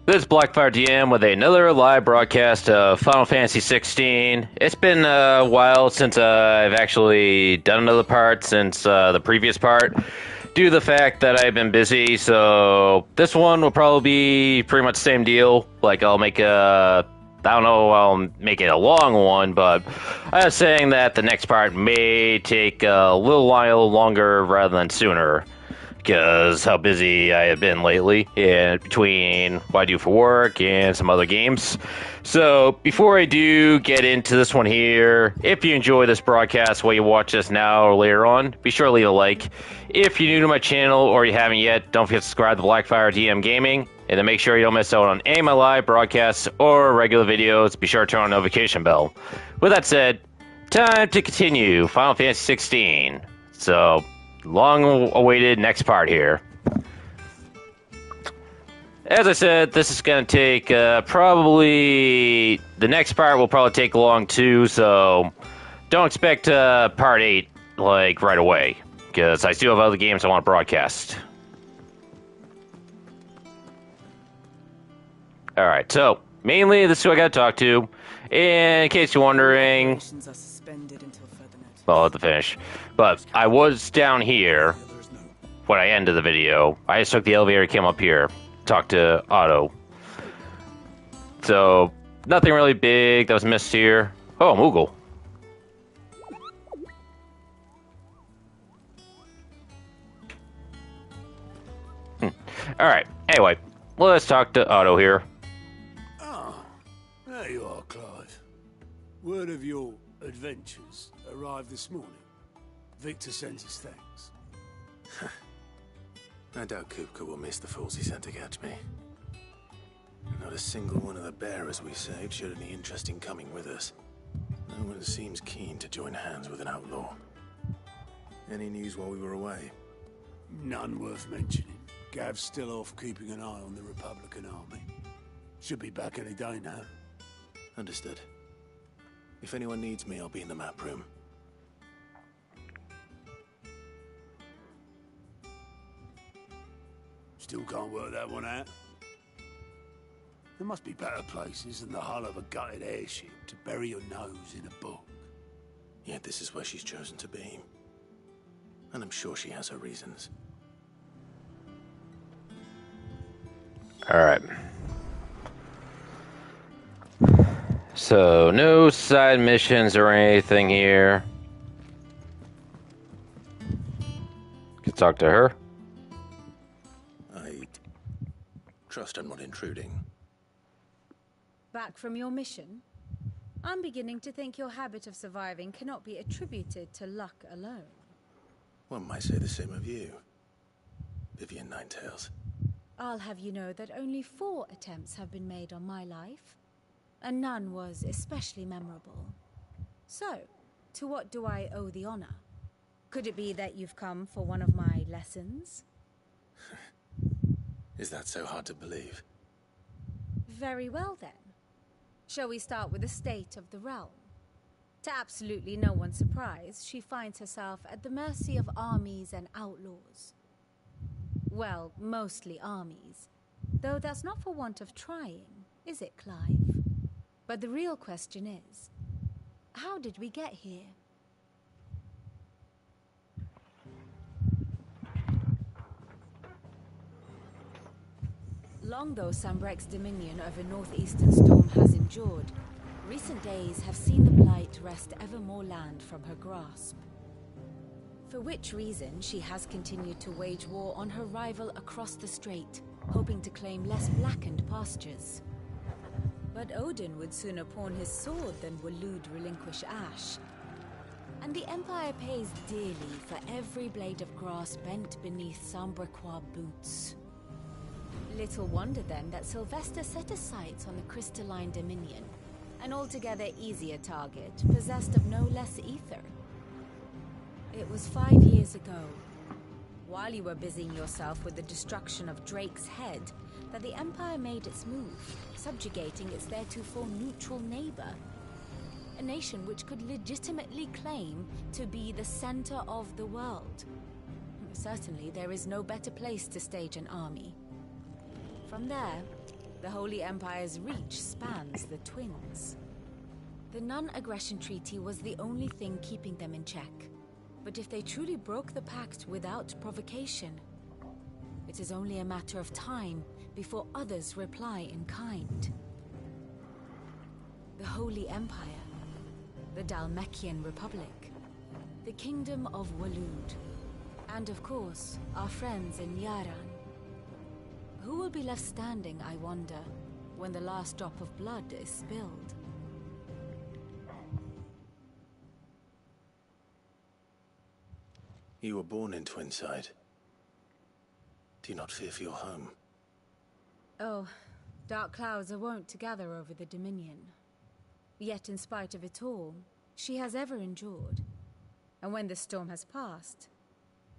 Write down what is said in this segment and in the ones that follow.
This is Blackfire DM with another live broadcast of Final Fantasy XVI. It's been a while since I've actually done another part since the previous part, due to the fact that I've been busy, so this one will probably be pretty much the same deal. Like, I'll make a... I don't know, I'll make it a long one, but I was saying that the next part may take a little while longer rather than sooner, because how busy I have been lately, and between what I do for work and some other games. So before I do get into this one here, if you enjoy this broadcast while you watch this now or later on, be sure to leave a like. If you're new to my channel or you haven't yet, don't forget to subscribe to Blackfire DM Gaming, and to make sure you don't miss out on any of my live broadcasts or regular videos, be sure to turn on the notification bell. With that said, time to continue Final Fantasy 16. So, long-awaited next part here. As I said, this is going to take probably... The next part will probably take long too, so don't expect part 8 like right away, because I still have other games I want to broadcast. Alright, so mainly this is who I got to talk to. And in case you're wondering... Well, I'll have to finish. But I was down here when I ended the video. I just took the elevator, came up here, talked to Otto. So, nothing really big that was missed here. Oh, Moogle. Alright, anyway, let's talk to Otto here. Ah, there you are, Clive. Word of your adventures arrived this morning. Victor sends his thanks. I doubt Kupka will miss the fools he sent to catch me. Not a single one of the bearers we saved showed any interest in coming with us. No one seems keen to join hands with an outlaw. Any news while we were away? None worth mentioning. Gav's still off keeping an eye on the Republican army. Should be back any day now. Understood. If anyone needs me, I'll be in the map room. Still can't work that one out. There must be better places than the hull of a gutted airship to bury your nose in a book. Yet this is where she's chosen to be. And I'm sure she has her reasons. Alright. So, no side missions or anything here. Can talk to her. I trust I'm not intruding. Back from your mission? I'm beginning to think your habit of surviving cannot be attributed to luck alone. One might say the same of you, Vivian Ninetails. I'll have you know that only 4 attempts have been made on my life, and none was especially memorable. So, to what do I owe the honor? Could it be that you've come for one of my lessons? Is that so hard to believe? Very well then. Shall we start with the state of the realm? To absolutely no one's surprise, she finds herself at the mercy of armies and outlaws. Well, mostly armies. Though that's not for want of trying, is it, Clive? But the real question is, how did we get here? Long though Sambrek's dominion over northeastern Storm has endured, recent days have seen the Blight wrest ever more land from her grasp. For which reason she has continued to wage war on her rival across the strait, hoping to claim less blackened pastures. But Odin would sooner pawn his sword than Waloed relinquish Ash. And the Empire pays dearly for every blade of grass bent beneath Sambrequois boots. Little wonder then that Sylvester set his sights on the Crystalline Dominion, an altogether easier target, possessed of no less ether. It was 5 years ago, while you were busying yourself with the destruction of Drake's head, that the Empire made its move, subjugating its theretofore neutral neighbor. A nation which could legitimately claim to be the center of the world. Certainly there is no better place to stage an army. From there, The Holy Empire's reach spans the twins. The non-aggression treaty was the only thing keeping them in check. But if they truly broke the pact without provocation, it is only a matter of time before others reply in kind. The Holy Empire, the Dhalmekian Republic, the Kingdom of Waloed, and of course, our friends in Yaran. Who will be left standing, I wonder, when the last drop of blood is spilled? You were born in Twinside. Do you not fear for your home? Oh, dark clouds are wont to gather over the Dominion. Yet in spite of it all, she has ever endured. And when the storm has passed,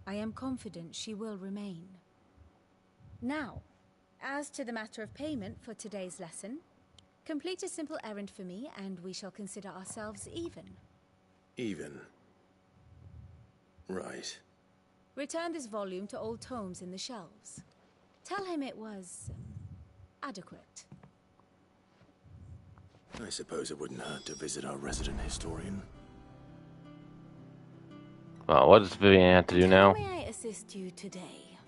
I am confident she will remain. Now, as to the matter of payment for today's lesson, complete a simple errand for me and we shall consider ourselves even. Even? Right. Return this volume to old tomes in the shelves. Tell him it was adequate. I suppose it wouldn't hurt to visit our resident historian. Well, what does Vivian have to do now? How may I assist you today?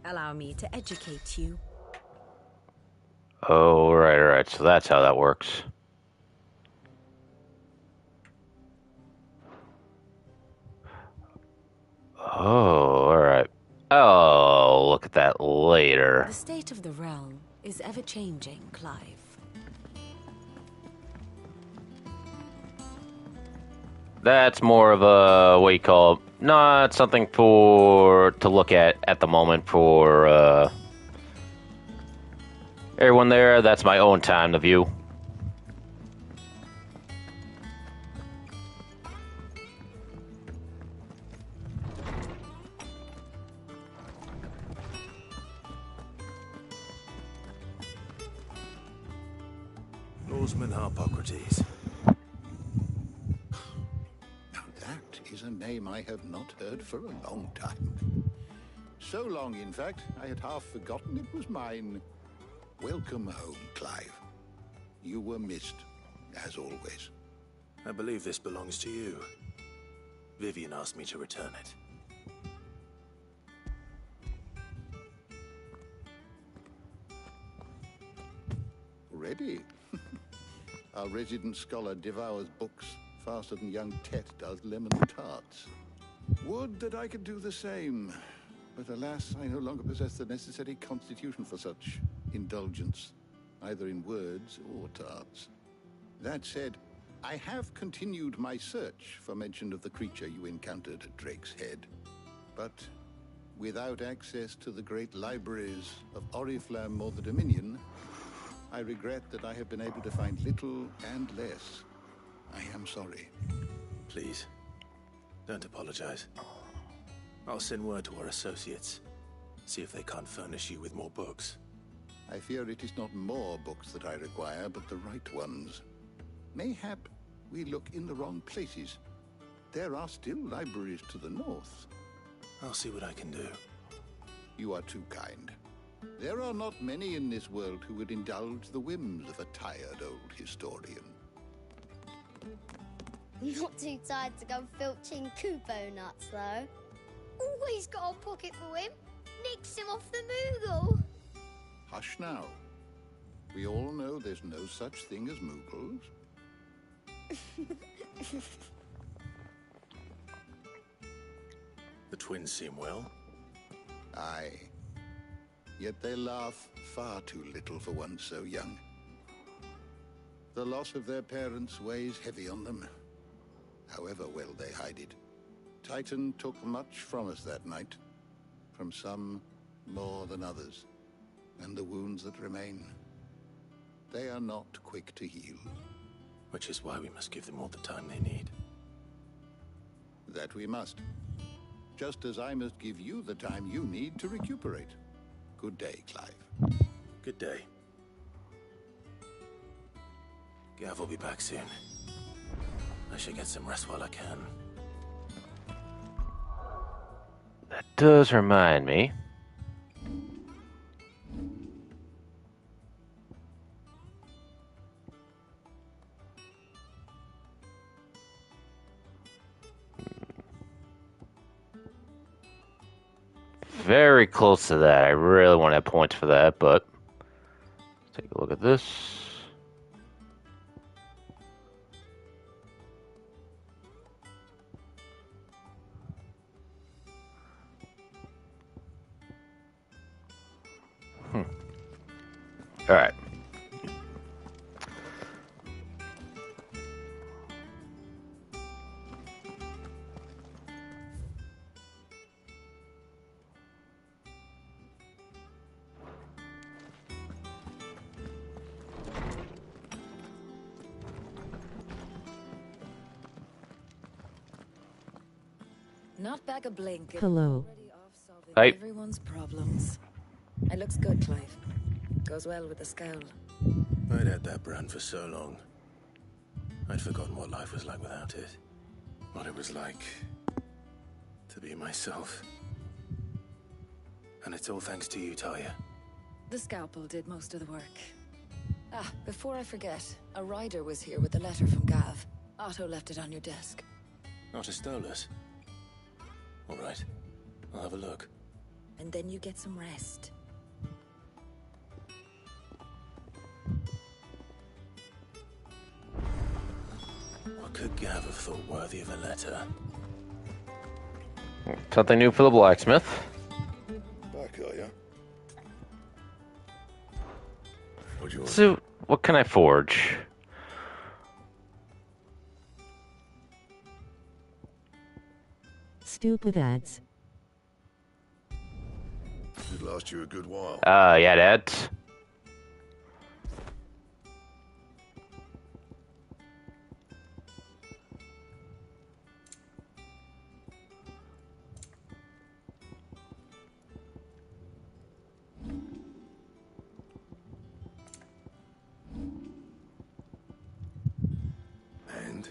Allow me to educate you. Oh, right. So that's how that works. Oh, alright. Oh, look at that later. The state of the realm is ever-changing, Clive. That's more of a, what you call, not something to look at the moment for everyone there. That's my own time to view. Lawsman Harpocrates. Now that is a name I have not heard for a long time. So long, in fact, I had half forgotten it was mine. Welcome home, Clive. You were missed, as always. I believe this belongs to you. Vivian asked me to return it. Ready? Our resident scholar devours books faster than young Tet does lemon tarts. Would that I could do the same. But alas, I no longer possess the necessary constitution for such indulgence, either in words or tarts. That said, I have continued my search for mention of the creature you encountered at Drake's Head. But without access to the great libraries of Oriflamme or the Dominion, I regret that I have been able to find little and less. I am sorry. Please, don't apologize. I'll send word to our associates. See if they can't furnish you with more books. I fear it is not more books that I require, but the right ones. Mayhap we look in the wrong places. There are still libraries to the north. I'll see what I can do. You are too kind. There are not many in this world who would indulge the whims of a tired old historian. Not too tired to go filching Kupo nuts, though. Always got a pocket for him. Nicks him off the Moogle. Hush now. We all know there's no such thing as Moogles. The twins seem well. Aye. Yet they laugh far too little for one so young. The loss of their parents weighs heavy on them, however well they hide it. Titan took much from us that night, from some more than others, and the wounds that remain, they are not quick to heal. Which is why we must give them all the time they need. That we must. Just as I must give you the time you need to recuperate. Good day, Clive. Good day. Gav will be back soon. I should get some rest while I can. That does remind me. very close to that. I really want to have points for that, but let's take a look at this. All right. Not back a blink. Hello. Already off solving Hi. everyone's problems. It looks good, Clive. Goes well with the scowl. I'd had that brand for so long. I'd forgotten what life was like without it. What it was like to be myself. And it's all thanks to you, Talia. The scalpel did most of the work. Ah, before I forget, a rider was here with a letter from Gav. Otto left it on your desk. Not a stolus. All right. I'll have a look. And then you get some rest. What could Gav have thought worthy of a letter? Something new for the blacksmith. Back, are you? What do you want? So, what can I forge? Stupid ads. It'd last you a good while. Yeah, Dad. And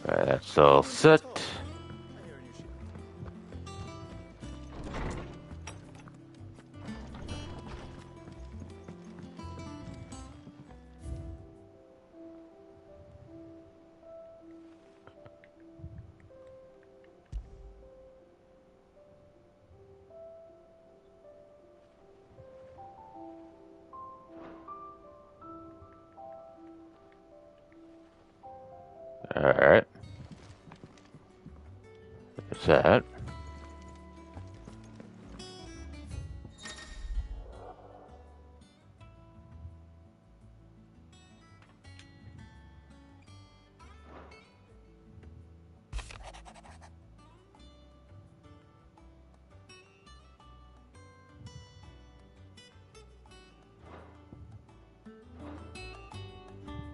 That's all set. Alright. There's that.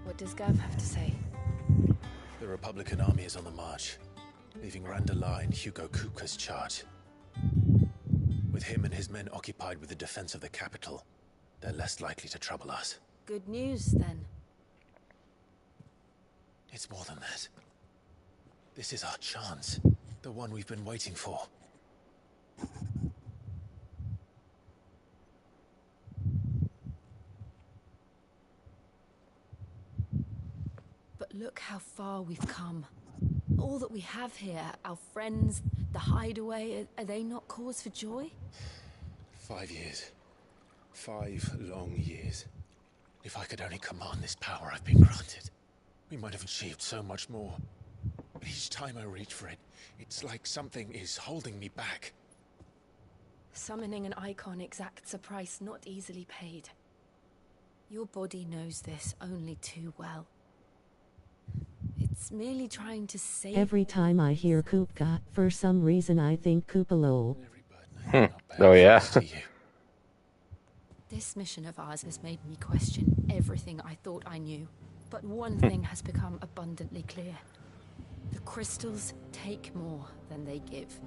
What does Gav have to say? the Republican army is on the march, leaving Randalar in Hugo Kupka's charge. With him and his men occupied with the defense of the capital, they're less likely to trouble us. Good news, then. It's more than that. This is our chance. The one we've been waiting for. But look how far we've come. All that we have here, our friends, the hideaway, are they not cause for joy? 5 years. 5 long years. If I could only command this power I've been granted, we might have achieved so much more. But each time I reach for it, it's like something is holding me back. Summoning an icon exacts a price not easily paid. Your body knows this only too well. It's merely trying to save... Every time I hear Kupka, for some reason I think Kupalo. Every burden I have not bear Oh, yeah. to you. This mission of ours has made me question everything I thought I knew. But one thing has become abundantly clear. The crystals take more than they give.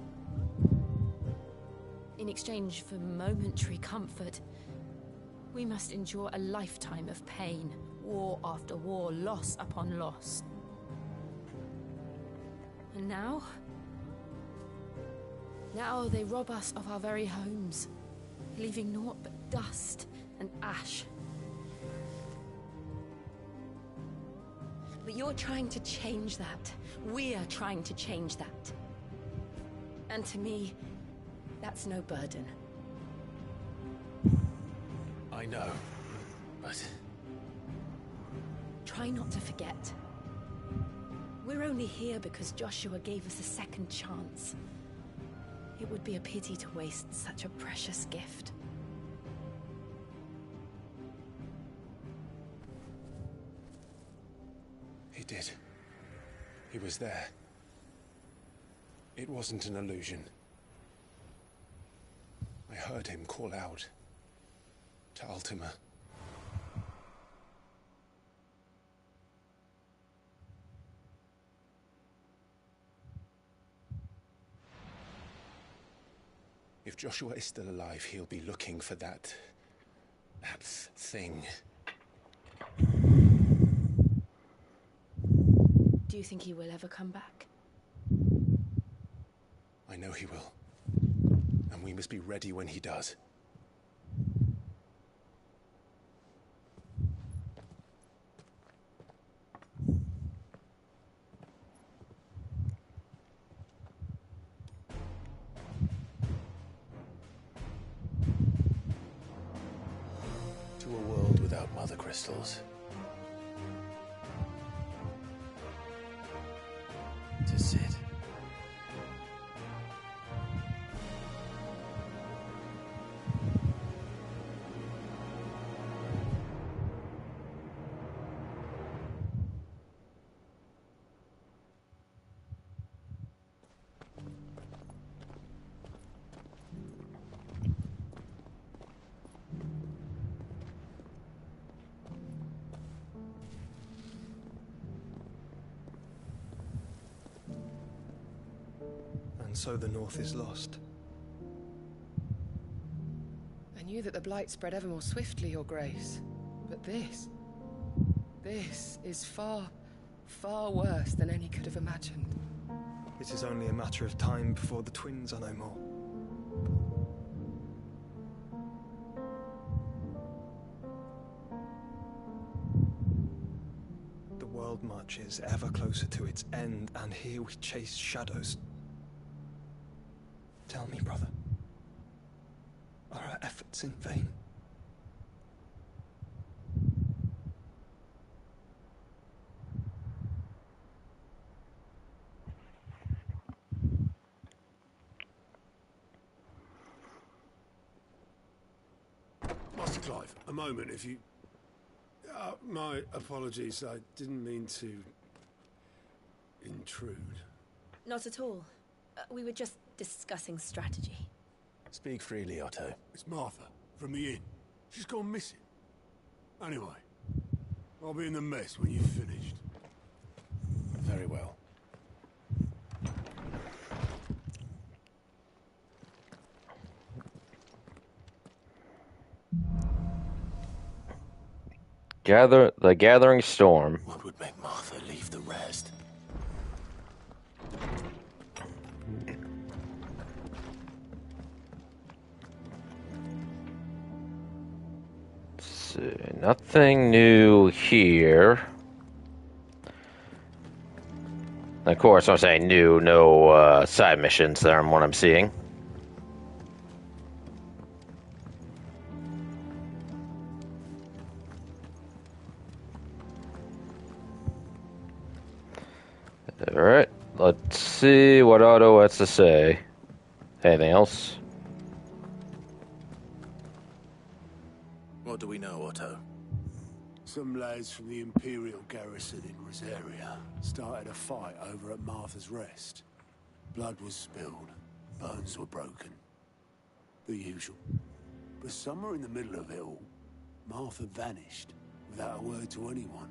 In exchange for momentary comfort, we must endure a lifetime of pain, war after war, loss upon loss. And now? Now they rob us of our very homes, leaving naught but dust and ash. But you're trying to change that. We're trying to change that. And to me, that's no burden. I know, but... Try not to forget. We're only here because Joshua gave us a second chance. It would be a pity to waste such a precious gift. He did. He was there. It wasn't an illusion. I heard him call out to Ultima. If Joshua is still alive, he'll be looking for that thing. Do you think he will ever come back? I know he will. And we must be ready when he does. To a world without mother crystals. To Sid. And so the North is lost. I knew that the Blight spread ever more swiftly, Your Grace. But this is far, far worse than any could have imagined. It is only a matter of time before the twins are no more. The world marches ever closer to its end, and here we chase shadows. Tell me, brother, are our efforts in vain? Master Clive, a moment, if you... my apologies, I didn't mean to... intrude. Not at all. We were just discussing strategy. Speak freely, Otto. It's Martha, from the inn. She's gone missing. Anyway, I'll be in the mess when you've finished. Very well. The Gathering Storm. What would make Martha leave the rest? See, nothing new here. Of course, I'm saying new, no side missions there on what I'm seeing. Alright, let's see what Otto has to say. Anything else? What do we know, Otto? Some lads from the Imperial garrison in Rosaria started a fight over at Martha's Rest. Blood was spilled, bones were broken. The usual. But somewhere in the middle of it all, Martha vanished without a word to anyone.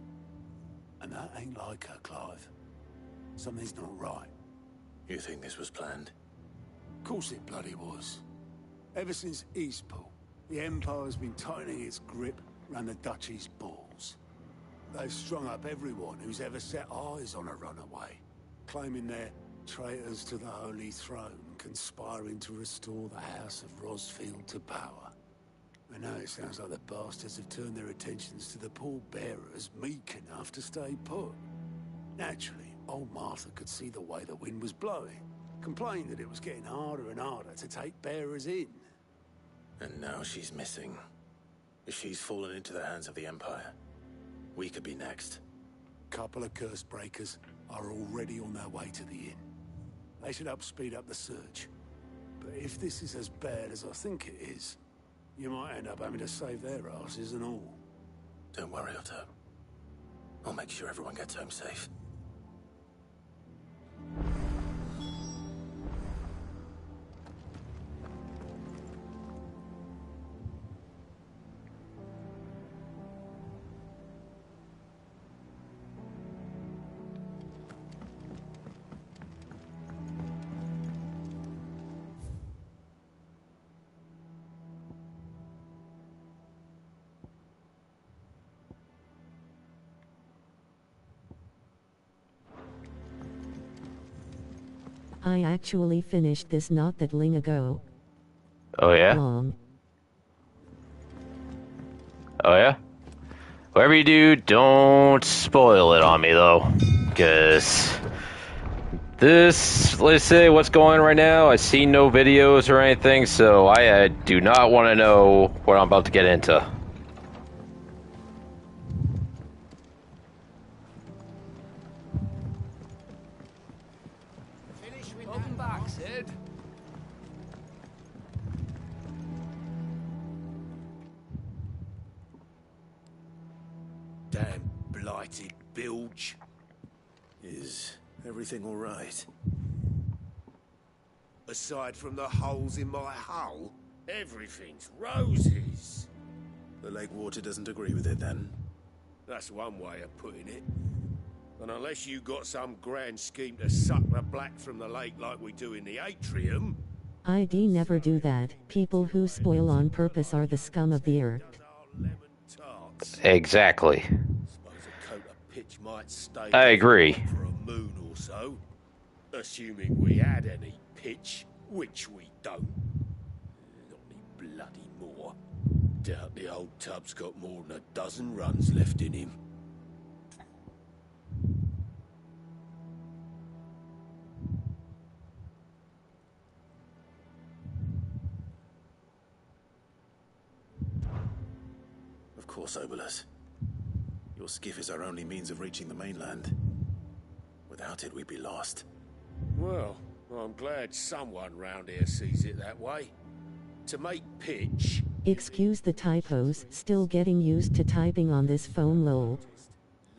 And that ain't like her, Clive. Something's not right. You think this was planned? Of course it bloody was. Ever since Eastpool, the Empire's been tightening its grip around the Duchy's balls. They've strung up everyone who's ever set eyes on a runaway, claiming they're traitors to the Holy Throne, conspiring to restore the House of Rosfield to power. And now it sounds like the bastards have turned their attentions to the pallbearers meek enough to stay put. Naturally, old Martha could see the way the wind was blowing. Complained that it was getting harder and harder to take bearers in. And now she's missing. If she's fallen into the hands of the Empire, we could be next. Couple of curse breakers are already on their way to the inn. They should help speed up the search. But if this is as bad as I think it is, you might end up having to save their asses and all. Don't worry, Otto. I'll make sure everyone gets home safe. I actually finished this not that long ago. Oh yeah? Long. Oh yeah? Whatever you do, don't spoil it on me though. Cause this, let's say what's going on right now, I see no videos or anything, so I do not want to know what I'm about to get into. Welcome back, Sid. Damn blighted bilge. Is everything all right? Aside from the holes in my hull, everything's roses. The lake water doesn't agree with it, then? That's one way of putting it. And unless you got some grand scheme to suck the black from the lake like we do in the atrium... I'd never do that. People who spoil on purpose are the scum of the earth. Exactly. Suppose a coat of pitch might stay I agree. for a moon or so. Assuming we had any pitch, which we don't. Not any bloody more. Doubt the old tub's got more than a dozen runs left in him. Of course, Obolus. Your skiff is our only means of reaching the mainland. Without it, we'd be lost. Well, I'm glad someone round here sees it that way. To make pitch... Excuse the typos, still getting used to typing on this phone lol.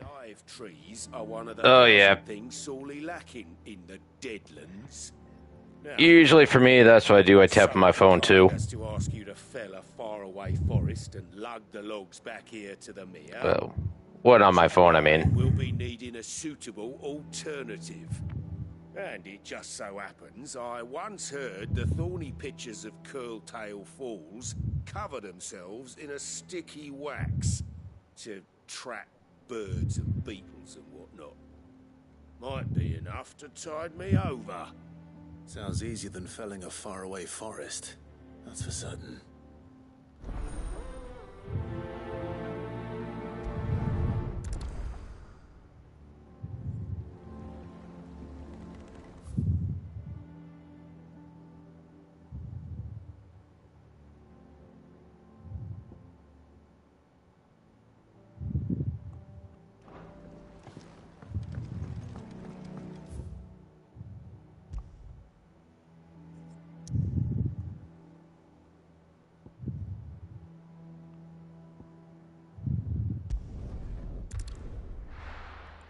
Live trees are one of the things sorely lacking in the Deadlands. Now, Usually for me, that's what I do. I tap on my phone too. Has to ask you to fell a faraway forest and lug the logs back here to the mere. Oh, what on my phone, I mean. We'll be needing a suitable alternative. And it just so happens I once heard the thorny pitchers of Curltail Falls cover themselves in a sticky wax to trap birds and beetles and whatnot. Might be enough to tide me over. Sounds easier than felling a faraway forest. That's for certain.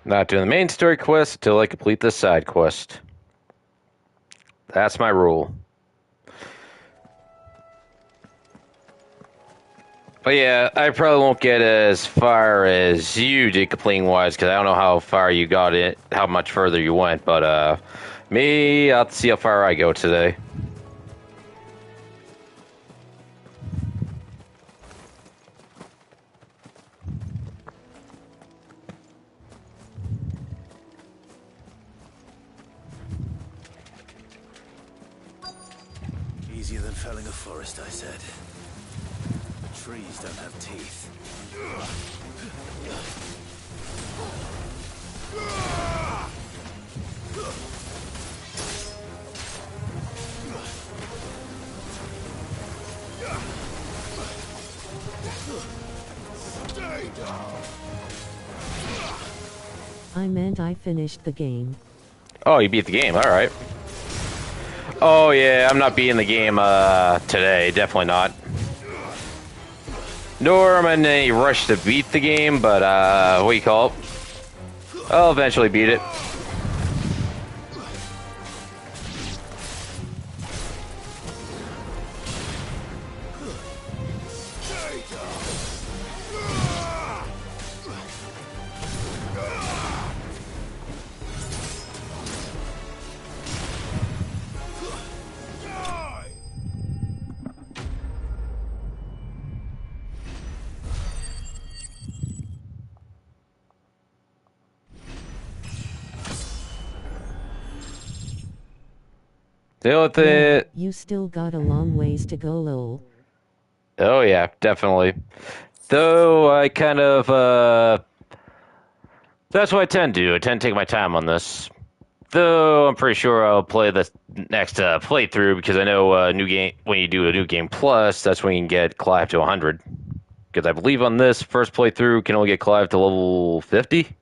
Not doing the main story quest until I complete the side quest. That's my rule. But yeah, I probably won't get as far as you did completing-wise, because I don't know how far you got it, how much further you went, but me, I'll see how far I go today. Easier than felling a forest, I said. The trees don't have teeth. I meant I finished the game. Oh, you beat the game. All right. Oh, yeah, I'm not beating the game today. Definitely not. Nor am I in any rush to beat the game, but, what do you call it? I'll eventually beat it. Yeah, you still got a long ways to go, lol. Oh, yeah, definitely. Though I kind of, that's what I tend to do. I tend to take my time on this. Though I'm pretty sure I'll play the next playthrough because I know new game when you do a new game plus, that's when you can get Clive to 100. Because I believe on this first playthrough, you can only get Clive to level 50.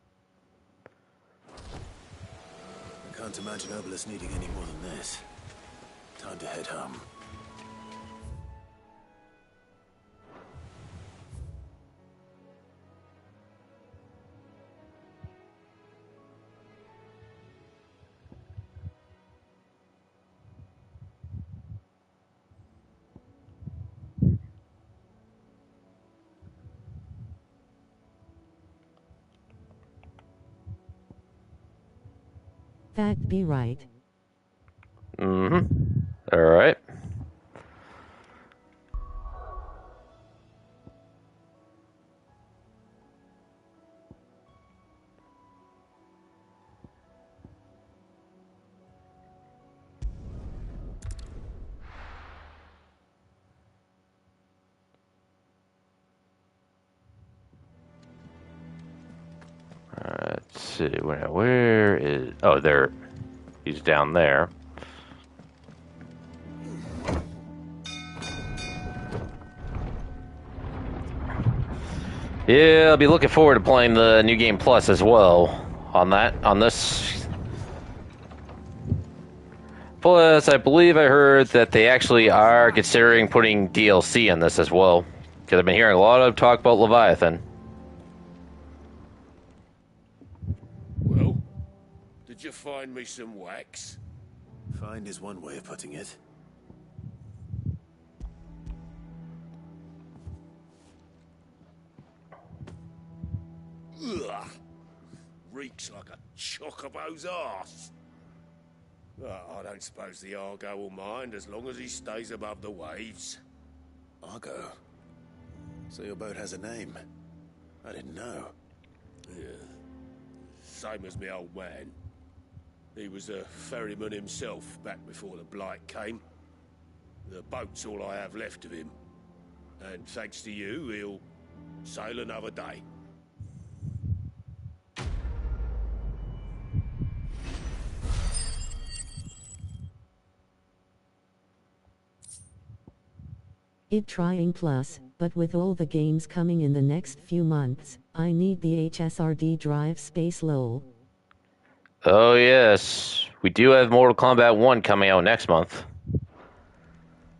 I can't imagine Obelisk needing any more than this. Time to head home. Fact be right. Mm-hmm. All right. Let's see. Where is... Oh, there. He's down there. Yeah, I'll be looking forward to playing the new game plus as well on this. Plus, I believe I heard that they actually are considering putting DLC in this as well. Because I've been hearing a lot of talk about Leviathan. Well, did you find me some wax? Find is one way of putting it. Ugh. Reeks like a chocobo's arse. I don't suppose the Argo will mind as long as he stays above the waves. Argo? So your boat has a name? I didn't know. Yeah. Same as me old man. He was a ferryman himself back before the Blight came. The boat's all I have left of him. And thanks to you, he'll sail another day. It trying plus, but with all the games coming in the next few months, I need the HSRD drive space lol. Oh yes, we do have Mortal Kombat 1 coming out next month.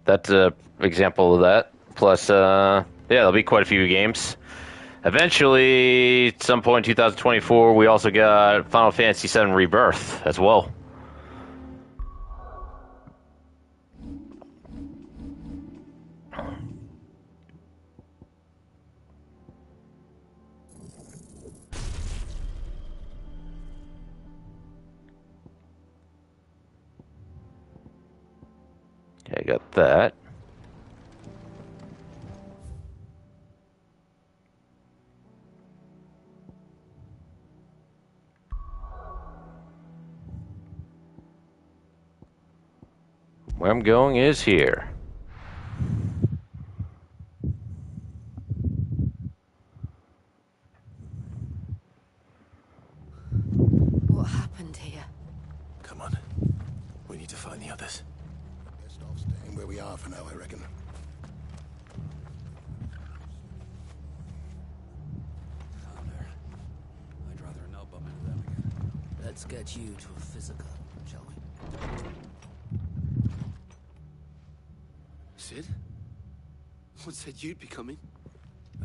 That's an example of that. Plus, yeah, there'll be quite a few games. Eventually, at some point in 2024, we also got Final Fantasy VII Rebirth as well. Okay, got that. Where I'm going is here. What happened here? Come on. We need to find the others. Best off staying where we are for now, I reckon. I'd rather not bump into them again. Let's get you to a physical, shall we? Sid? What said you'd be coming?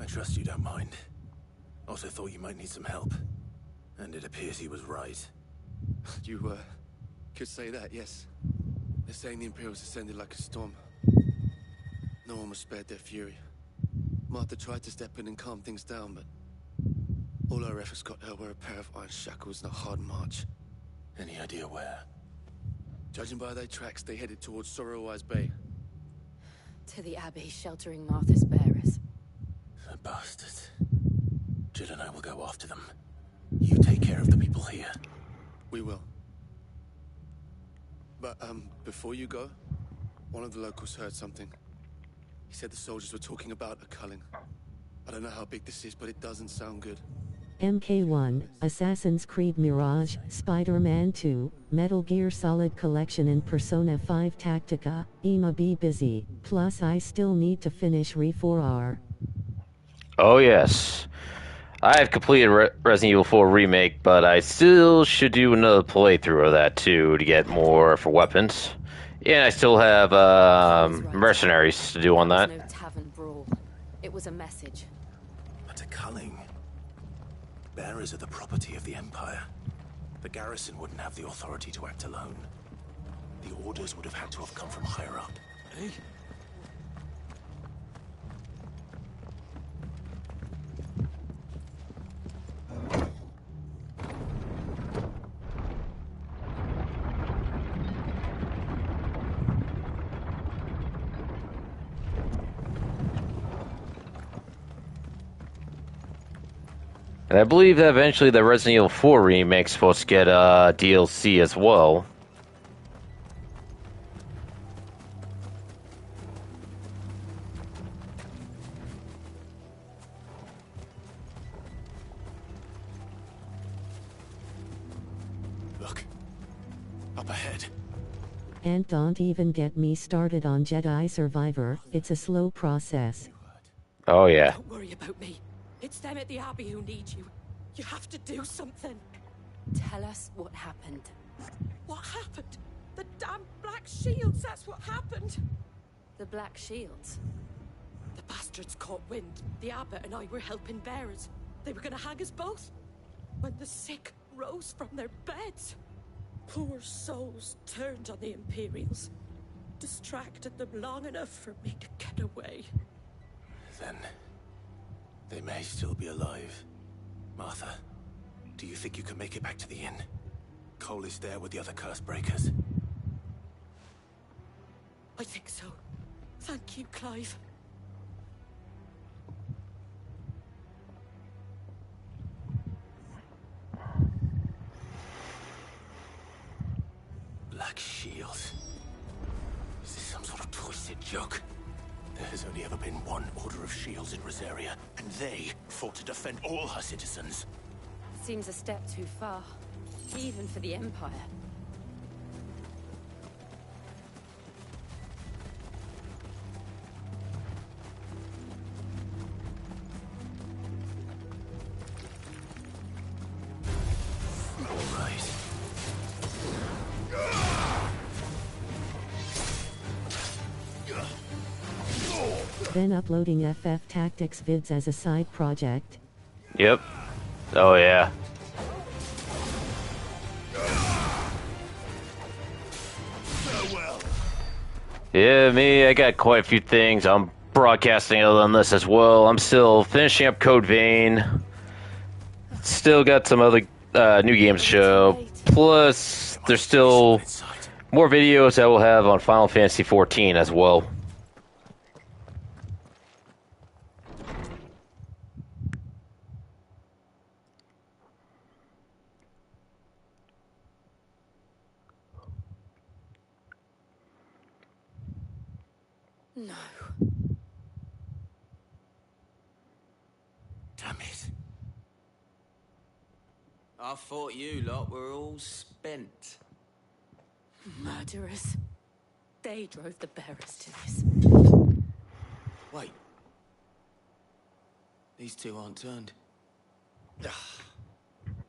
I trust you don't mind. Also thought you might need some help. And it appears he was right. You, could say that, yes. They're saying the Imperials descended like a storm. No one was spared their fury. Martha tried to step in and calm things down, but all our efforts got her were a pair of iron shackles and a hard march. Any idea where? Judging by their tracks, they headed towards Sorrowwise Bay. To the Abbey sheltering Martha's bearers. The bastards. Jill and I will go after them. You take care of the people here. We will. But, before you go, one of the locals heard something. He said the soldiers were talking about a culling. I don't know how big this is, but it doesn't sound good. MK1, Assassin's Creed Mirage, Spider-Man 2, Metal Gear Solid Collection and Persona 5 Tactica, Ema be busy, plus I still need to finish Re4R. Oh yes. I have completed Resident Evil 4 Remake, but I still should do another playthrough of that too to get more for weapons. And I still have mercenaries to do on that. No tavern brawl. It was a message. But a culling. Bearers are the property of the Empire. The garrison wouldn't have the authority to act alone. The orders would have had to have come from higher up. Hey? And I believe that eventually the Resident Evil 4 remake's supposed to get DLC as well. Look. Up ahead. And don't even get me started on Jedi Survivor, it's a slow process. Oh yeah. Don't worry about me. It's them at the Abbey who need you. You have to do something. Tell us what happened. What happened? The damn Black Shields, that's what happened. The Black Shields? The bastards caught wind. The Abbot and I were helping bearers. They were gonna hang us both. When the sick rose from their beds. Poor souls turned on the Imperials. Distracted them long enough for me to get away. Then they may still be alive. Martha, do you think you can make it back to the inn? Cole is there with the other curse breakers. I think so. Thank you, Clive. Black Shields. Is this some sort of twisted joke? There has only ever been one Order of Shields in Rosaria, and they fought to defend all her citizens. Seems a step too far, even for the Empire. All right. Then uploading FF Tactics vids as a side project. Yep. Oh yeah. Yeah, me, I got quite a few things. I'm broadcasting on this as well. I'm still finishing up Code Vein. Still got some other new games to show. Plus, there's still more videos I will have on Final Fantasy XIV as well. No. Damn it. I thought you lot were all spent. Murderers. They drove the bearers to this. Wait. These two aren't turned.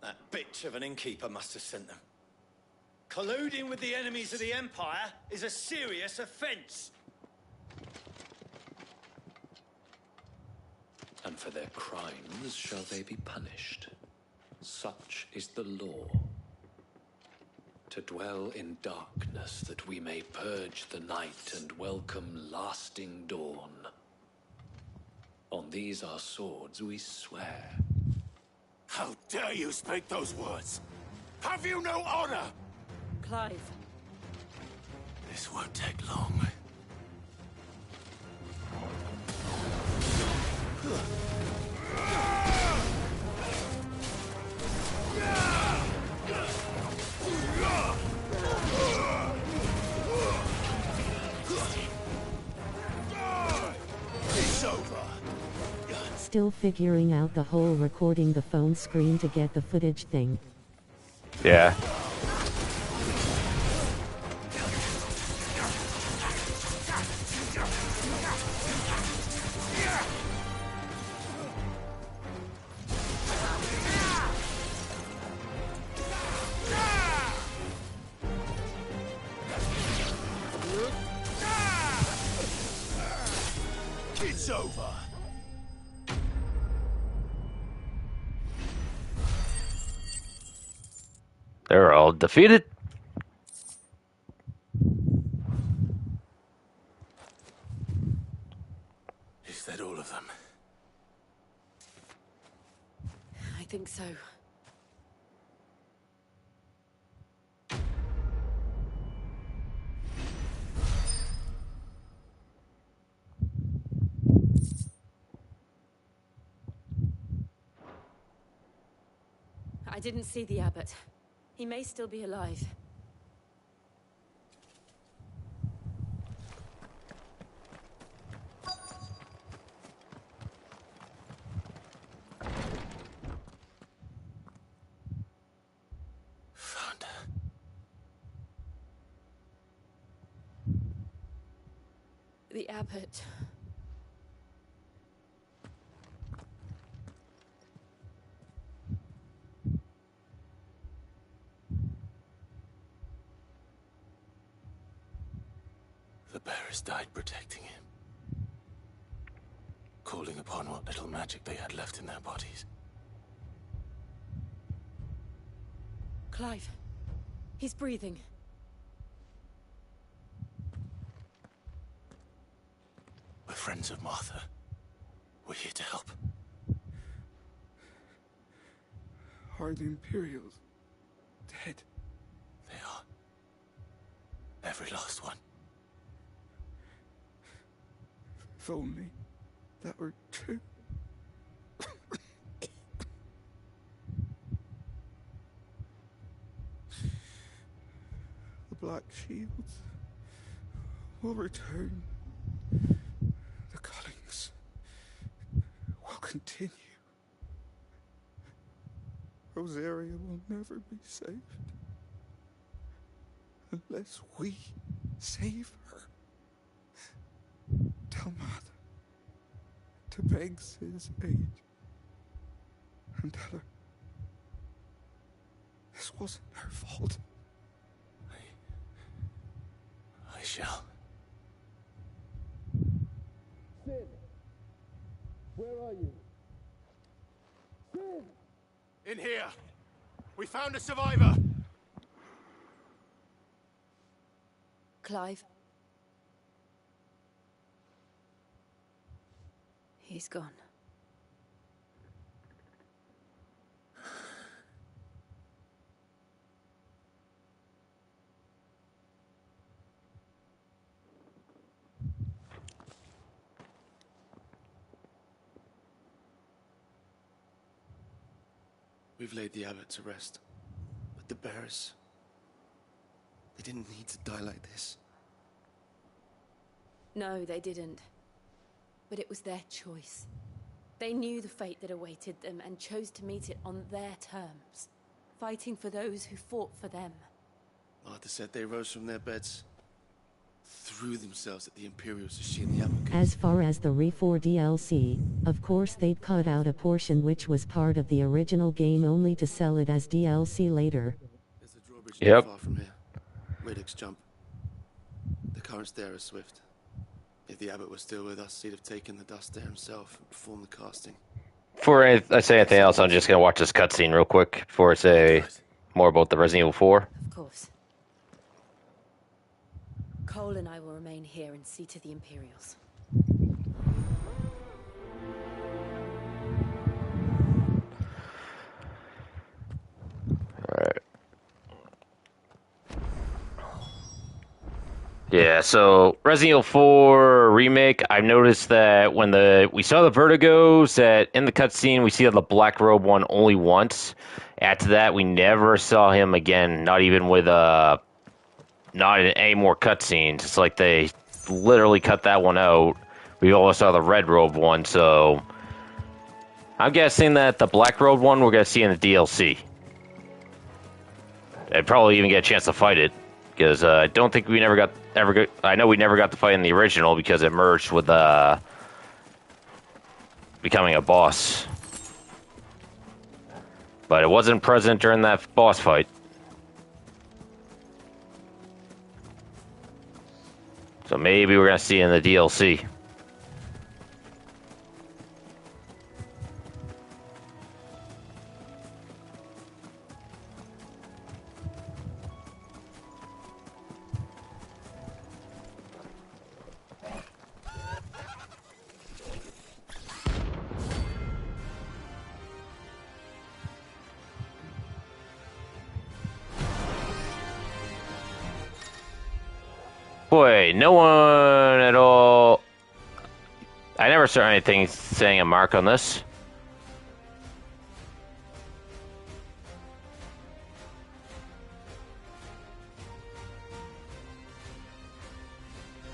That bitch of an innkeeper must have sent them. Colluding with the enemies of the Empire is a serious offense. And for their crimes shall they be punished. Such is the law. To dwell in darkness that we may purge the night and welcome lasting dawn. On these our swords we swear. How dare you speak those words? Have you no honor? Clive. This won't take long. It's over. Still figuring out the whole recording the phone screen to get the footage thing. Yeah. It's over. They're all defeated. Is that all of them? I think so. I didn't see the abbot. He may still be alive. Found her. The abbot. The bearers died protecting him. Calling upon what little magic they had left in their bodies. Clive. He's breathing. We're friends of Martha. We're here to help. Are the Imperials dead? They are. Every last one. If only that were true. The Black Shields will return. The cuttings will continue. Rosaria will never be saved unless we save her. Tell Mother to beg his aid and tell her this wasn't her fault. I shall. Sid! Where are you? Sid! In here. We found a survivor. Clive. He's gone. We've laid the abbot to rest. But the bearers... they didn't need to die like this. No, they didn't. But it was their choice. They knew the fate that awaited them and chose to meet it on their terms, fighting for those who fought for them. Martha said they rose from their beds, threw themselves at the Imperials as she and the Applegate. As far as the Re4 DLC, of course they'd cut out a portion which was part of the original game only to sell it as DLC later. There's a drawbridge Yep. not far from here. Radix jump. The currents there are swift. If the abbot was still with us, he'd have taken the dust there himself and performed the casting. Before I say anything else, I'm just gonna watch this cutscene real quick before I say more about the Resident Evil 4. Of course. Cole and I will remain here and see to the Imperials. Alright. Yeah, so Resident Evil 4 Remake, I've noticed that when we saw the Vertigos, that in the cutscene we see the Black Robe one only once. After that, we never saw him again, not even with not in any more cutscenes. It's like they literally cut that one out. We always saw the Red Robe one, so I'm guessing that the Black Robe one we're going to see in the DLC. I'd probably even get a chance to fight it, because I don't think we I know we never got to fight in the original because it merged with becoming a boss. But it wasn't present during that boss fight. So maybe we're going to see it in the DLC. Boy, no one at all. I never saw anything saying a mark on this.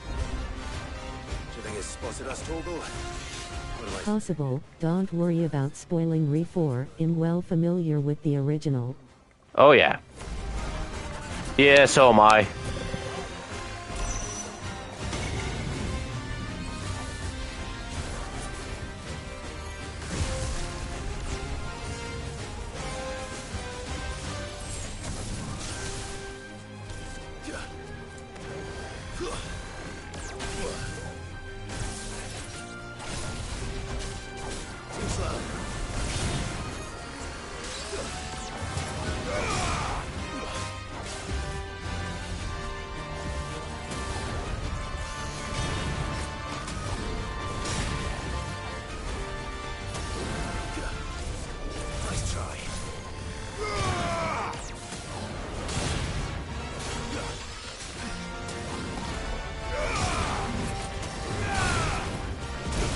Do you think it's spotted us, Torgal? Possible, don't worry about spoiling Re4, I'm well familiar with the original. Oh yeah. Yeah, so am I.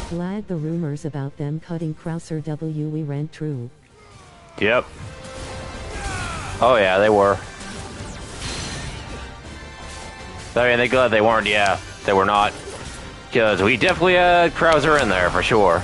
Glad the rumors about them cutting Krauser we rent true. Yep. Oh yeah, they were. I mean, they glad they weren't. Yeah, they were not, because we definitely had Krauser in there for sure.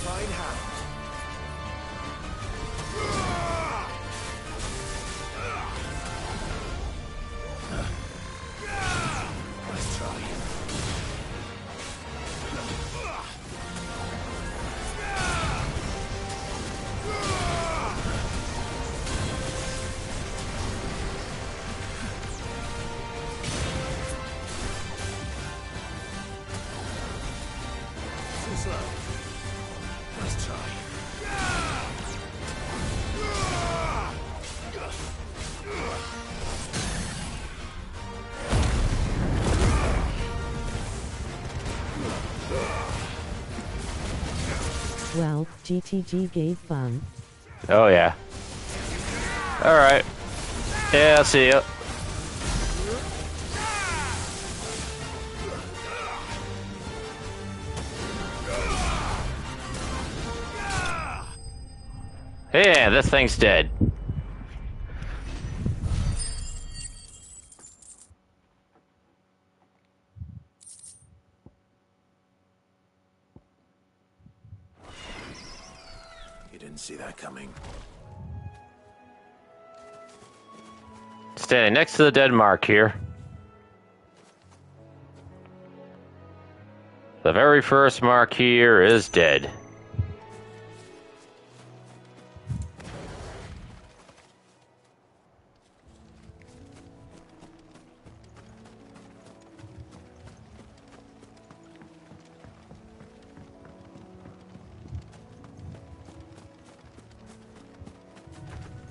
Fine hand. Nice try. Too slow. Nice try. Well, GTG gave fun. Oh yeah. Alright. Yeah, I'll see you. Yeah, this thing's dead. You didn't see that coming. Standing next to the dead mark here. The very first mark here is dead.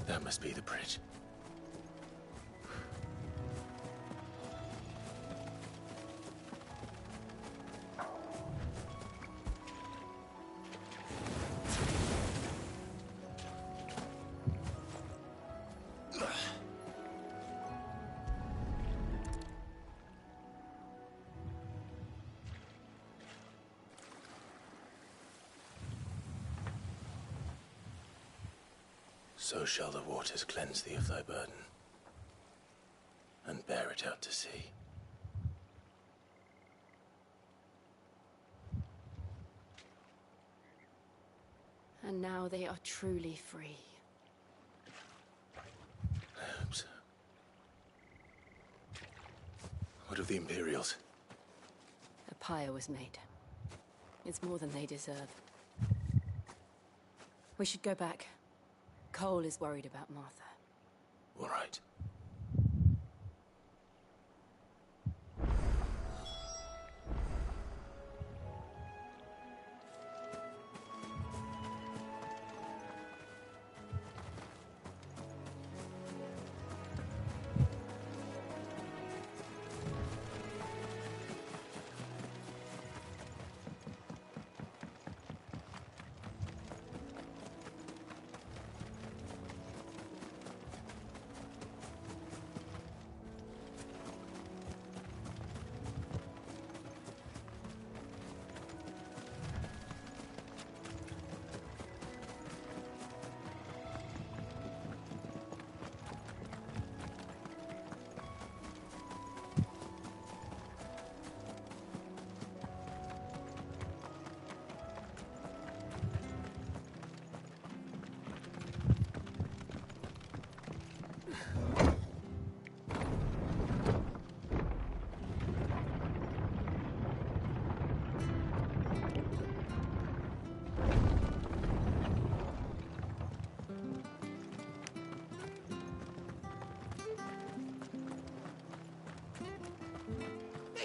That must be the bridge. So shall the waters cleanse thee of thy burden, and bear it out to sea. And now they are truly free. I hope so. What of the Imperials? A pyre was made. It's more than they deserve. We should go back. Cole is worried about Martha. All right.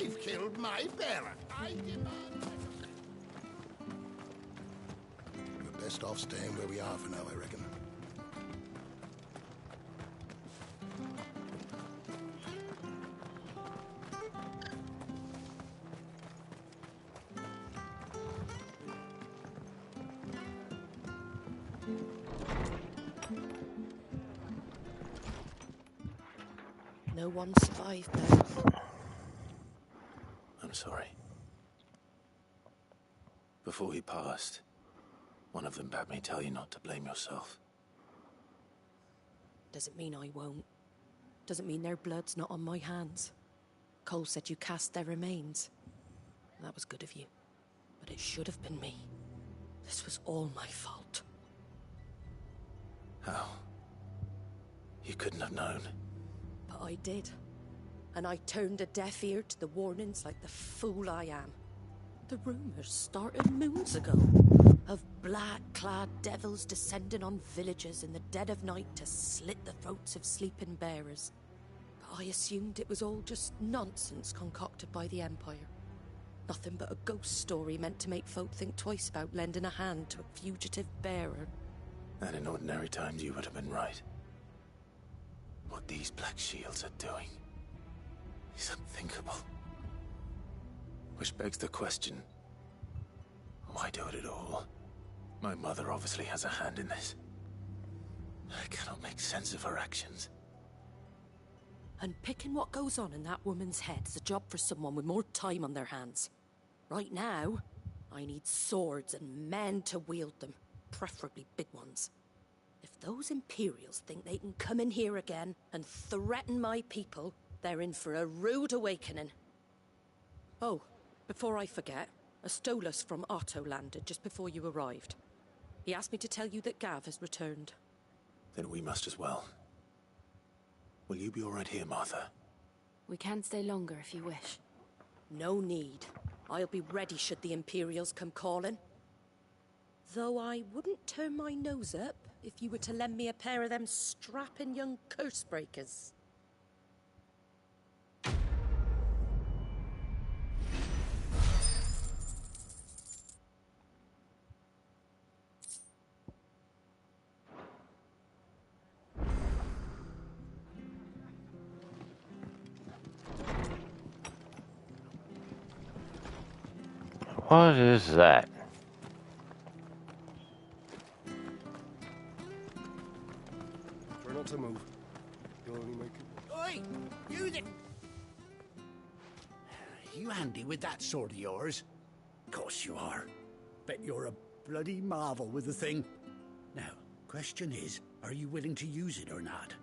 They've killed my parent. I demand... We're best off staying where we are for now, I reckon. No one survived there. I'm sorry. Before he passed, One of them bade me tell you not to blame yourself. Doesn't mean I won't. Doesn't mean their blood's not on my hands. Cole said you cast their remains. That was good of you. But it should have been me. This was all my fault. How? You couldn't have known. But I did. And I turned a deaf ear to the warnings like the fool I am. The rumors started moons ago. Of black-clad devils descending on villages in the dead of night to slit the throats of sleeping bearers. But I assumed it was all just nonsense concocted by the Empire. Nothing but a ghost story meant to make folk think twice about lending a hand to a fugitive bearer. And in ordinary times you would have been right. What these Black Shields are doing is unthinkable. Which begs the question, why do it at all? My mother obviously has a hand in this. I cannot make sense of her actions. And picking what goes on in that woman's head is a job for someone with more time on their hands. Right now, I need swords and men to wield them, preferably big ones. If those Imperials think they can come in here again and threaten my people, they're in for a rude awakening. Oh, before I forget, a Stolas from Otto landed just before you arrived. He asked me to tell you that Gav has returned. Then we must as well. Will you be all right here, Martha? We can stay longer if you wish. No need. I'll be ready should the Imperials come calling. Though I wouldn't turn my nose up if you were to lend me a pair of them strapping young curse breakers. What is that? Try not to move. You'll only make it. Oi! You there! You handy with that sword of yours? Course you are. Bet you're a bloody marvel with the thing. Now, question is, are you willing to use it or not?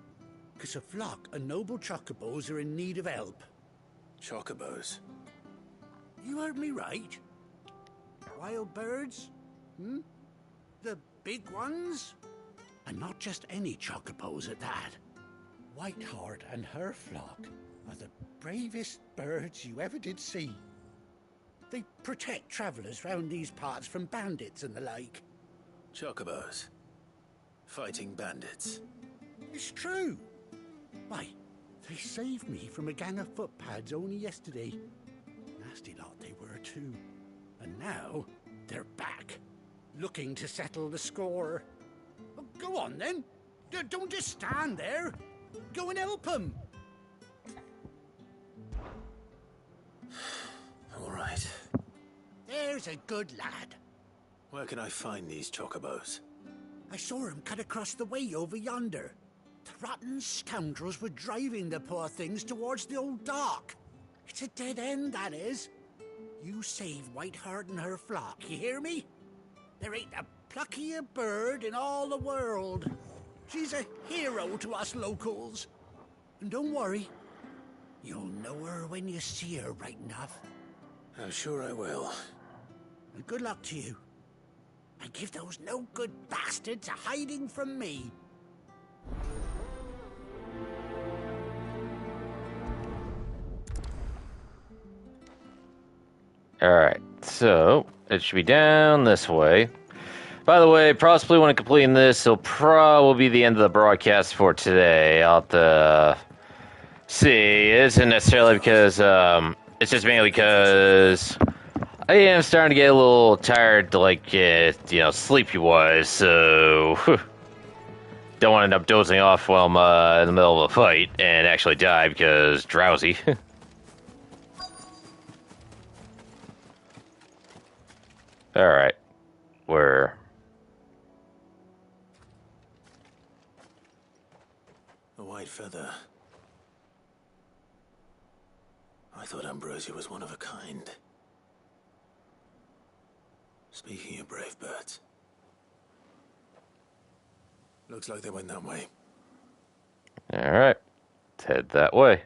'Cause a flock of noble chocobos are in need of help. Chocobos? You heard me right. Wild birds? Hmm? The big ones? And not just any chocobos at that. Whiteheart and her flock are the bravest birds you ever did see. They protect travellers round these parts from bandits and the like. Chocobos? Fighting bandits? It's true. Why, they saved me from a gang of footpads only yesterday. Nasty lot they were too. And now, they're back, looking to settle the score. Well, go on then. Don't just stand there. Go and help them. All right. There's a good lad. Where can I find these chocobos? I saw him cut across the way over yonder. The rotten scoundrels were driving the poor things towards the old dock. It's a dead end, that is. You save Whiteheart and her flock, you hear me? There ain't a pluckier bird in all the world. She's a hero to us locals. And don't worry, you'll know her when you see her right enough. I'm sure I will. And good luck to you. And give those no-good bastards a hiding from me. Alright, so it should be down this way. By the way, possibly when I'm completing this, it'll probably be the end of the broadcast for today. I'll have to see. It isn't necessarily because, it's just mainly because I am starting to get a little tired, like, sleepy-wise, so don't want to end up dozing off while I'm in the middle of a fight and actually die because drowsy. Alright, where? A white feather. I thought Ambrosia was one of a kind. Speaking of brave birds, Looks like they went that way. Alright. Let's head that way.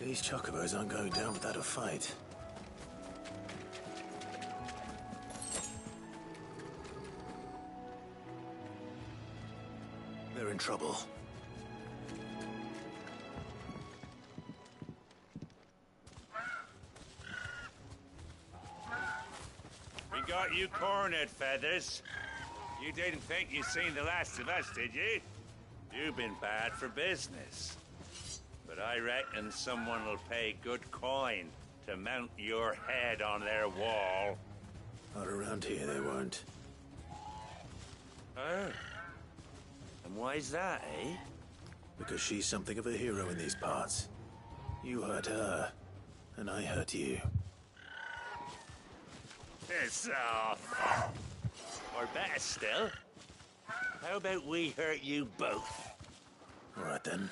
These chocobos aren't going down without a fight. They're in trouble. We got you cornered, Feathers. You didn't think you'd seen the last of us, did you? You've been bad for business. But I reckon someone will pay good coin to mount your head on their wall. Not around here, they won't. Oh. And why's that, eh? Because she's something of a hero in these parts. You hurt her, and I hurt you. Piss off. Or better still, how about we hurt you both? All right then.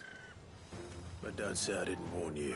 But don't say I didn't warn you.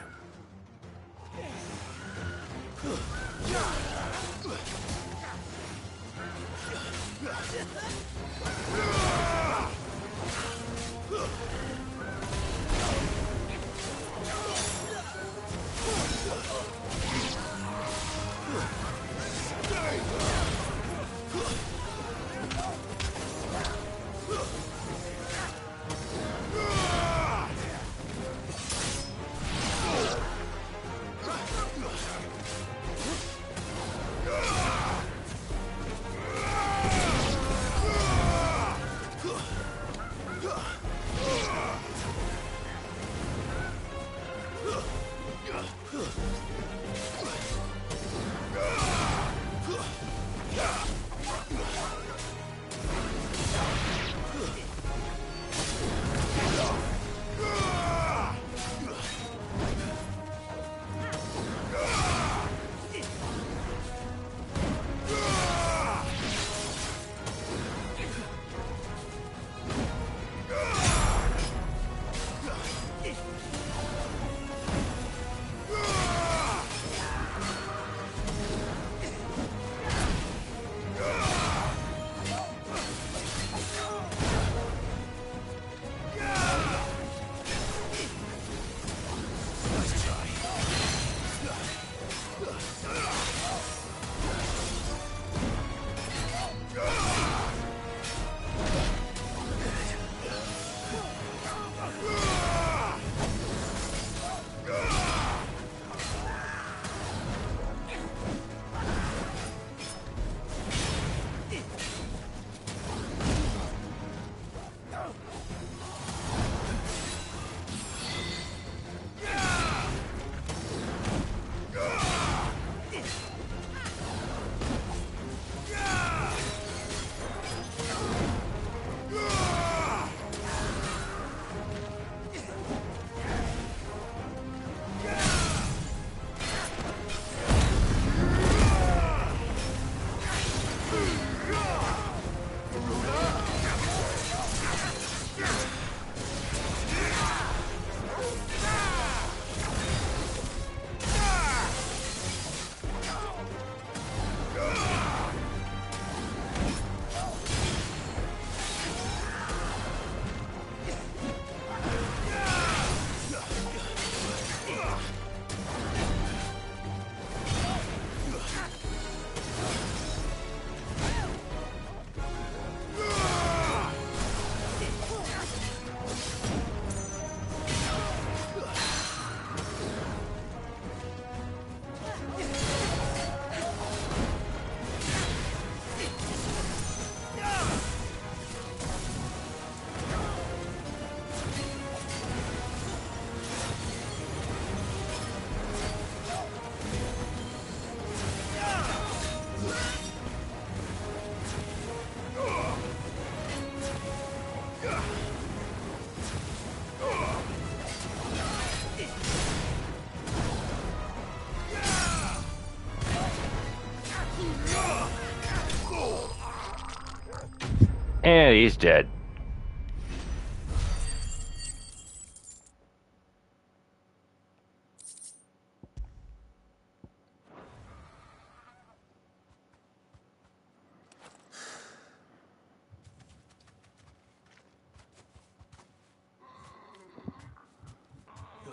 And he's dead.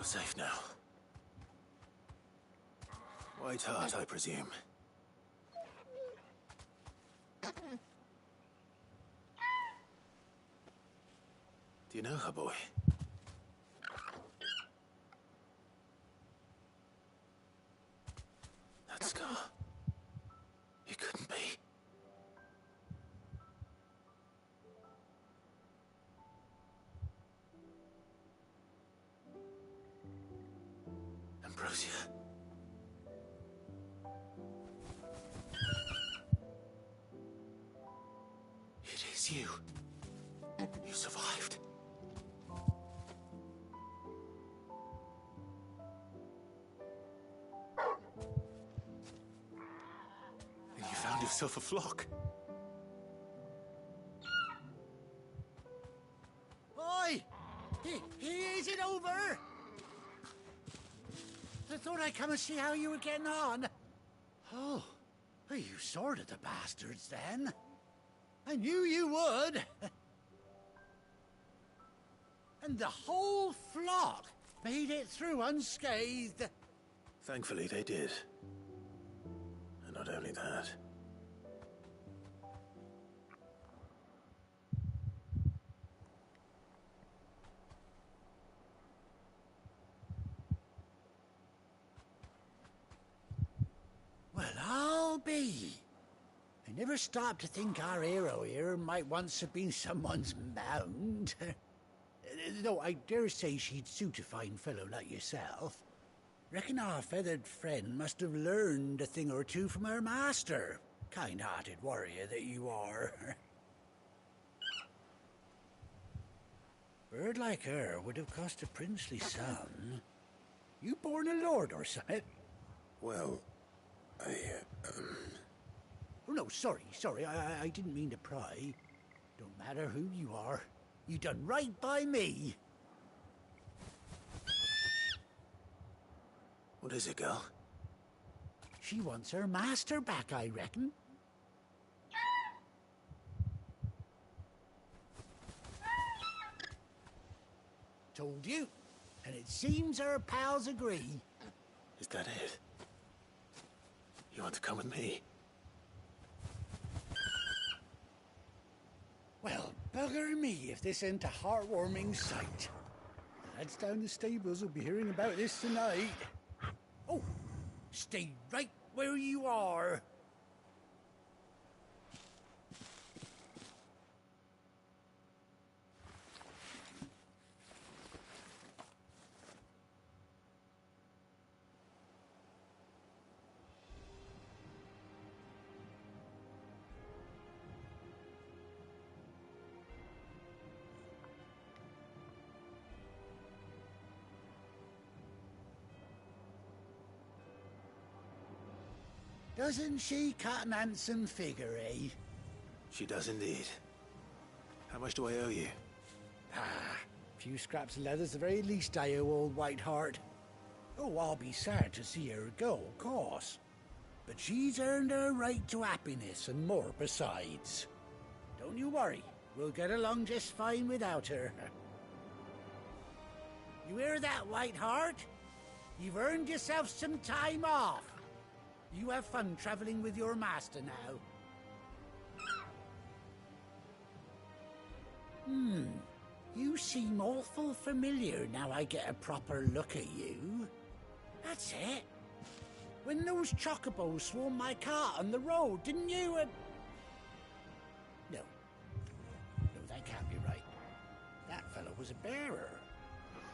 safe now. White Hart, I presume. Do you know her, boy? That scar. It couldn't be. Ambrosia. It is you. You survived. And you found yourself a flock. Oi! Is it over? I thought I'd come and see how you were getting on. Oh, you sorted the bastards then. I knew you would. And the whole flock made it through unscathed. Thankfully, they did. And not only that. Well, I'll be. I never stopped to think our hero here might once have been someone's mount. Though I dare say she'd suit a fine fellow like yourself. Reckon our feathered friend must have learned a thing or two from her master. Kind-hearted warrior that you are. Bird like her would have cost a princely sum. You born a lord or something? Well, Oh, no, sorry. I didn't mean to pry. Don't matter who you are. You done right by me. What is it, girl? She wants her master back, I reckon. Told you. And it seems her pals agree. Is that it? You want to come with me? Well, bugger me if this ain't a heartwarming sight. The lads down the stables will be hearing about this tonight. Oh, stay right where you are. Doesn't she cut an handsome figure, eh? She does indeed. How much do I owe you? A few scraps of leather's the very least I owe old White Hart. Oh, I'll be sad to see her go, of course. But she's earned her right to happiness and more besides. Don't you worry, we'll get along just fine without her. You hear that, White Hart? You've earned yourself some time off. You have fun traveling with your master now. You seem awful familiar now I get a proper look at you. That's it. When those chocobos swarmed my cart on the road, didn't you? No, that can't be right. That fellow was a bearer.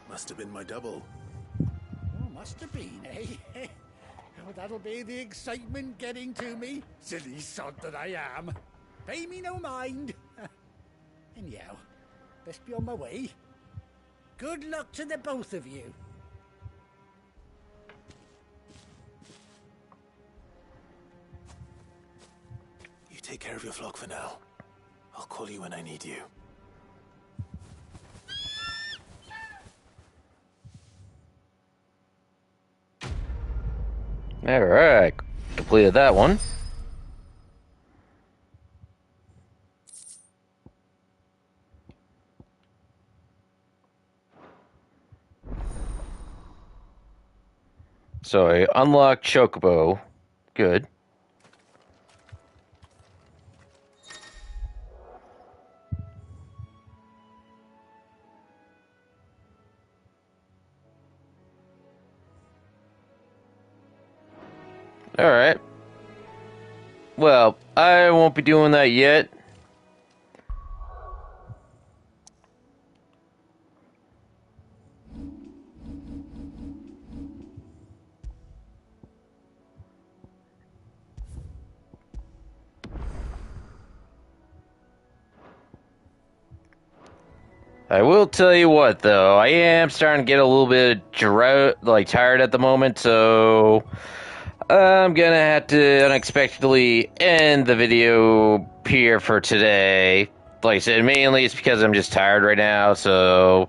Must have been my double. Oh, must have been, eh? Oh, that'll be the excitement getting to me. Silly sod that I am. Pay me no mind. Anyhow, best be on my way. Good luck to the both of you. You take care of your flock for now. I'll call you when I need you. Alright, completed that one. So I unlocked Chocobo. Good. Alright. Well, I won't be doing that yet. I will tell you what, though, I am starting to get a little bit tired at the moment, so I'm gonna have to unexpectedly end the video here for today. Like I said, mainly it's because I'm just tired right now, so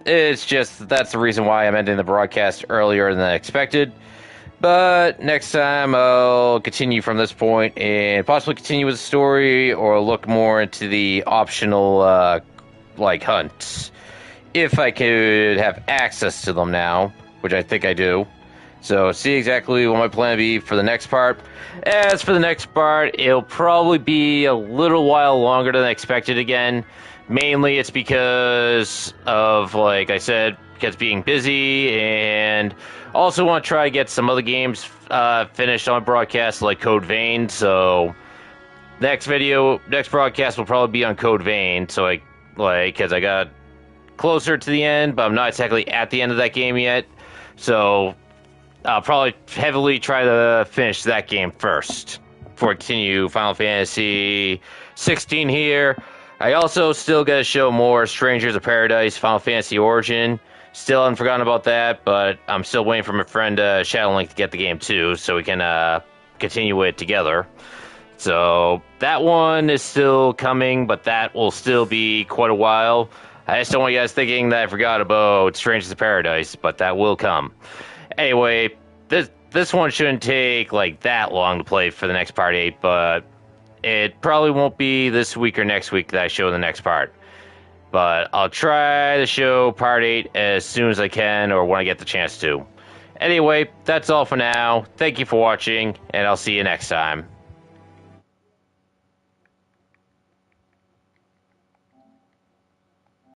that's the reason why I'm ending the broadcast earlier than expected. But next time I'll continue from this point and possibly continue with the story or look more into the optional hunts, if I could have access to them now, which I think I do. So see exactly what my plan will be for the next part. As for the next part, it'll probably be a little while longer than expected again. Mainly it's because of, like I said, because being busy, and also want to try to get some other games finished on broadcast, like Code Vein. So next broadcast will probably be on Code Vein, so because I got closer to the end, but I'm not exactly at the end of that game yet. So I'll probably heavily try to finish that game first before I continue Final Fantasy 16 here. I also still got to show more Strangers of Paradise, Final Fantasy Origin. Still haven't forgotten about that, but I'm still waiting for my friend Shadowlink to get the game too, so we can continue it together. So that one is still coming, but that will still be quite a while. I just don't want you guys thinking that I forgot about Strangers of Paradise, but that will come. Anyway, this one shouldn't take that long to play for the next part 8, but it probably won't be this week or next week that I show the next part. But I'll try to show part 8 as soon as I can, or when I get the chance to. Anyway, that's all for now. Thank you for watching, and I'll see you next time.